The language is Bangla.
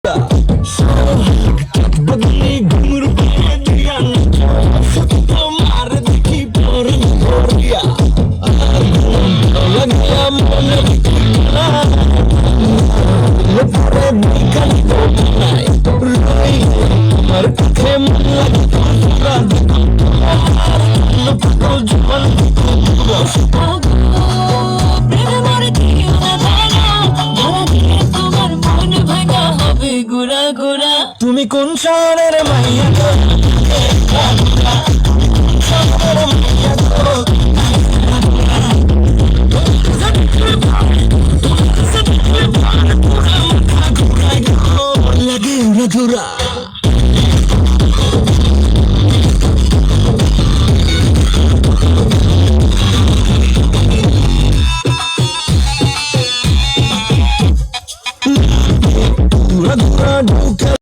সোহাগ তক বদলে ঘুমুর পায়ে দিয়া তোমার দেখি পর ভরিয়া আগুন লাগিয়া মনে ঠিকানা পরে বিকাল নাই রই আমার কাছে মন লাগে তোরা পাগল জীবন তুমি কোন শহরের মাইয়া গো শহরের মাইয়া গো লাগে উড়াধুরা ঢুকে